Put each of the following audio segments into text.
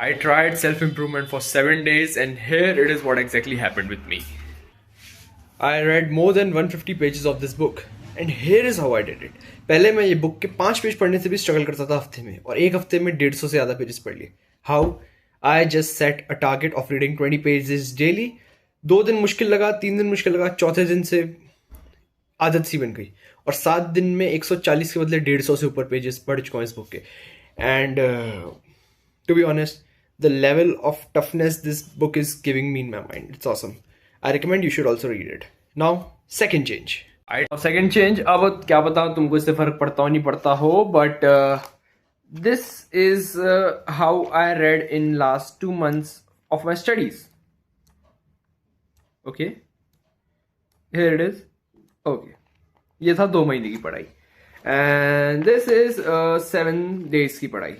I tried self-improvement for 7 days and here it is what exactly happened with me. I read more than 150 pages of this book and here is how I did it. पहले मैं ये book के 5 page पढ़ने से भी struggle करता था हफ्ते में, और एक हफ्ते में 150 से ज़्यादा पेजेस पढ़ लिए. How? I just set a target of reading 20 pages daily. 2 दिन मुश्किल लगा, 3 दिन मुश्किल लगा, चौथे दिन से आदत सी बन गई, और 7 दिन में 140 के बदले 150 से ऊपर पेजेस पढ़ चुका हूँ इस बुक के. And to be honest, the level of toughness this book is giving me in my mind, it's awesome. I recommend you should also read it. Now, second change. Second change, अब क्या पता तुमको इससे फर्क पड़ता हो नहीं पड़ता हो, but this is how I read in last 2 months of my studies. Okay, here it is. Okay, ये था 2 महीने की पढ़ाई, and this is 7 days की पढ़ाई.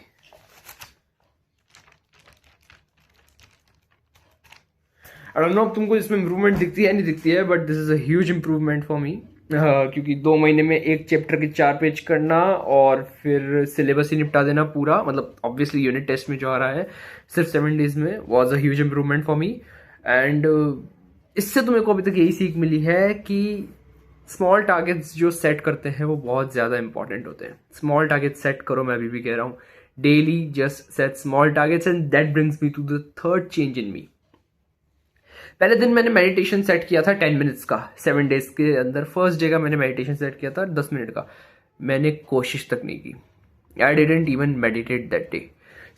आई डोंट नो अब तुमको इसमें इम्प्रूवमेंट दिखती है नहीं दिखती है, but this is a huge improvement for me. क्योंकि 2 महीने में एक चैप्टर के 4 पेज करना और फिर सिलेबस ही निपटा देना पूरा, मतलब ऑब्वियसली यूनिट टेस्ट में जो आ रहा है सिर्फ 7 डेज में, was a huge improvement for me. And इससे तो मेरे को अभी तक यही सीख मिली है कि स्मॉल टारगेट्स जो सेट करते हैं वो बहुत ज़्यादा इंपॉर्टेंट होते हैं. स्मॉल टारगेट सेट करो, मैं अभी भी कह रहा हूँ. Daily just set small targets and that brings me to the third change in me. पहले दिन मैंने मेडिटेशन सेट किया था 10 मिनट्स का. 7 डेज के अंदर फर्स्ट डे का मैंने मेडिटेशन सेट किया था 10 मिनट का. मैंने कोशिश तक नहीं की. I didn't even meditate that day.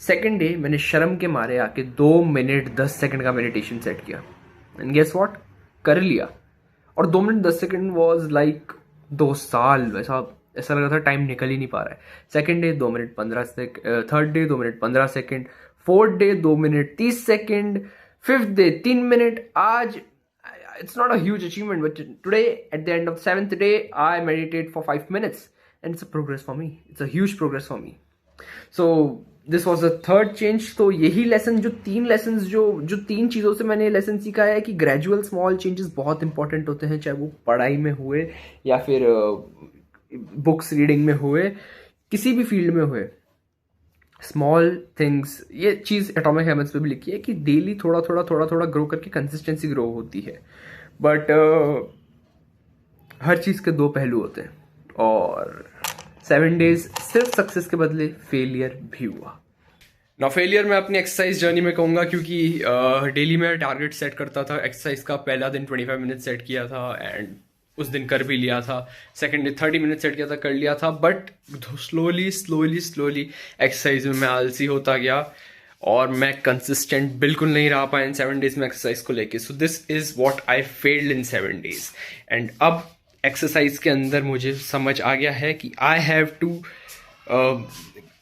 Second day मैंने शर्म के मारे आके 2 मिनट 10 सेकंड का मेडिटेशन सेट किया, एंड गेस व्हाट, कर लिया. और 2 मिनट 10 सेकंड वॉज लाइक 2 साल. ऐसा लग रहा था टाइम निकल ही नहीं पा रहा है. Second day 2 minute 15 second, third day 2 minute 15 second, fourth day 2 minute 30 second, fifth day 3 minute. आज it's not a huge achievement, but today at the end of 7th day I meditate for 5 minutes and it's a progress for me. It's a huge progress for me. So this was the third change. तो यही lesson, जो 3 lesson, जो 3 चीज़ों से मैंने lesson सीखा है कि ग्रेजुअल स्मॉल चेंजेस बहुत इंपॉर्टेंट होते हैं, चाहे वो पढ़ाई में हुए या फिर बुक्स रीडिंग में हुए, किसी भी फील्ड में हुए. स्मॉल थिंग्स, ये चीज़ एटॉमिक हैबिट्स पे भी लिखी है कि डेली थोड़ा थोड़ा ग्रो करके कंसिस्टेंसी ग्रो होती है. बट हर चीज़ के 2 पहलू होते हैं, और 7 डेज सिर्फ सक्सेस के बदले फेलियर भी हुआ. ना फेलियर मैं अपनी एक्सरसाइज जर्नी में कहूँगा, क्योंकि डेली मैं टारगेट सेट करता था. एक्सरसाइज का पहला दिन 25 मिनट सेट किया था एंड उस दिन कर भी लिया था. सेकंड डे 30 मिनट सेट किया था, कर लिया था. बट स्लोली एक्सरसाइज में मैं आलसी होता गया और मैं कंसिस्टेंट बिल्कुल नहीं रह पाया इन 7 डेज में एक्सरसाइज को लेके. So this is what I failed in 7 days. And अब एक्सरसाइज के अंदर मुझे समझ आ गया है कि I have to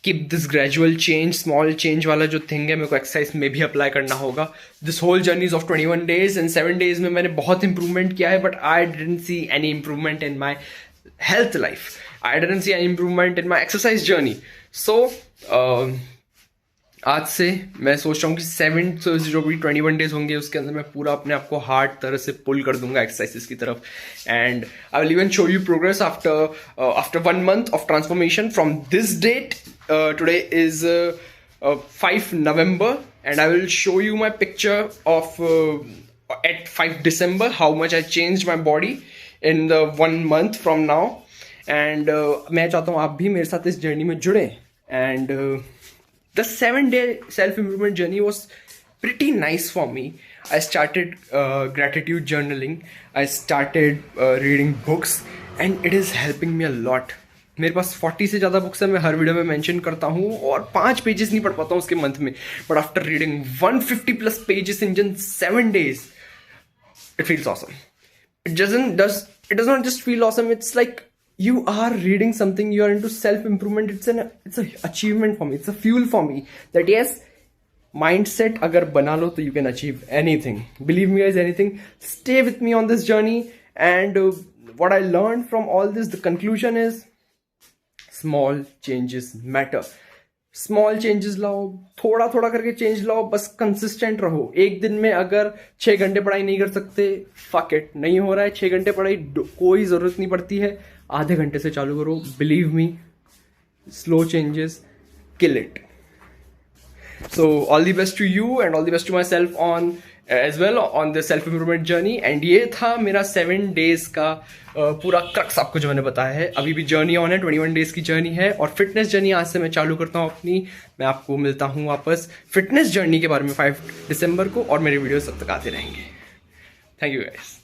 keep this gradual change, small change वाला जो थिंग है मेरे को एक्सरसाइज में भी अप्लाई करना होगा. This whole journeys of 21 days and 7 days में मैंने बहुत इंप्रूवमेंट किया है, but I didn't see any improvement in my health life. I didn't see any improvement in my exercise journey. So आज से मैं सोच रहा हूँ कि 7 जो भी 21 डेज होंगे उसके अंदर मैं पूरा अपने आप को हार्ड तरह से पुल कर दूंगा एक्सरसाइजेस की तरफ. And I will even show you progress after 1 month of transformation from this date. Today is 5 November and I will show you my picture of at 5 December how much I changed my body in the 1 month from now. And मैं चाहता हूँ आप भी मेरे साथ इस journey में जुड़े. And the 7-day self-improvement journey was pretty nice for me. I started gratitude journaling. I started reading books and it is helping me a lot. मेरे पास 40 से ज़्यादा बुक्स है, मैं हर वीडियो में मेंशन करता हूँ, और 5 पेजेस नहीं पढ़ पाता हूँ उसके मंथ में. But after reading 150+ pages in just 7 days, it feels awesome. It does not just feel awesome. It's like you are reading something, you are into self-improvement. It's a achievement for me. It's a fuel for me that yes, mindset अगर बना लो तो you can achieve anything. Believe me guys, anything. Stay with me on this journey. And what I learned from all this, the conclusion is small changes matter. Small changes लाओ, थोड़ा करके change लाओ, बस consistent रहो. एक दिन में अगर 6 घंटे पढ़ाई नहीं कर सकते, फक इट, नहीं हो रहा है 6 घंटे पढ़ाई, कोई ज़रूरत नहीं पड़ती है, आधे घंटे से चालू करो. Believe me, slow changes kill it. So all the best to you and all the best to myself on as well on the self improvement journey. And ये था मेरा 7 डेज का पूरा क्रक्स आपको जो मैंने बताया है। अभी भी जर्नी ऑन है, 21 डेज की जर्नी है और फिटनेस जर्नी आज से मैं चालू करता हूँ अपनी। मैं आपको मिलता हूँ वापस फिटनेस जर्नी के बारे में 5 दिसंबर को और मेरे वीडियोस तब तक आते रहेंगे। Thank you guys.